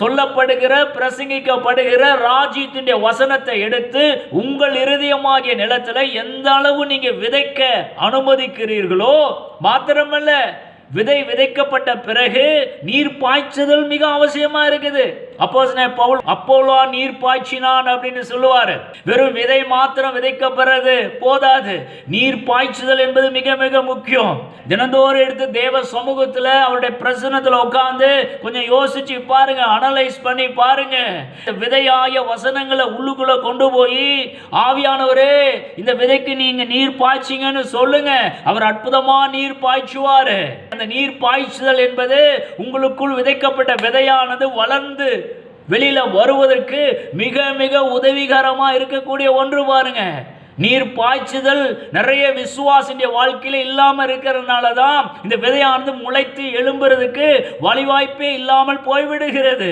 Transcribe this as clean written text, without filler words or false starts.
சொல்லப்படுகிற பிரசங்கிக்கப்படுகிற ராஜ்யத்தினுடைய வசனத்தை எடுத்து உங்கள் இருதயமாகிய நிலத்தில் எந்த அளவு நீங்க விதைக்க அனுமதிக்கிறீர்களோ, மாத்திரமல்ல விதை விதைக்கப்பட்ட பிறகு நீர் பாய்ச்சுதல் மிக அவசியமா இருக்குது. அப்போஸ்தலன் பவுல் அப்போலோ நீர் பாய்ச்சினான் அப்படின்னு சொல்லுவாரு. வெறும் விதை மாத்திரம் விதைக்கப்படுறது போதாது, நீர் பாய்ச்சுதல் என்பது மிக மிக முக்கியம். தினந்தோறும் எடுத்து தேவ சமூகத்துல அவருடைய பிரசன்னத்துல உட்கார்ந்து கொஞ்சம் யோசிச்சு பாருங்க, அனலைஸ் பண்ணி பாருங்க. விதையாய வசனங்களை உள்ளுக்குள்ள கொண்டு போய் ஆவியானவரே இந்த விதைக்கு நீங்க நீர் பாய்ச்சிங்கன்னு சொல்லுங்க, அவர் அற்புதமா நீர் பாய்ச்சுவாரு. அந்த நீர் பாய்ச்சுதல் என்பது உங்களுக்குள் விதைக்கப்பட்ட விதையானது வளர்ந்து வெளியில வருவதற்கு மிக மிக உதவிகரமா இருக்கக்கூடிய ஒன்று. பாருங்க, நீர் பாய்ச்சுதல் நிறைய விசுவாசிய வாழ்க்கையில இல்லாம இருக்கிறதுனால தான் இந்த விதையானது முளைத்து எழும்புறதுக்கு வழிவாய்ப்பே இல்லாமல் போய்விடுகிறது.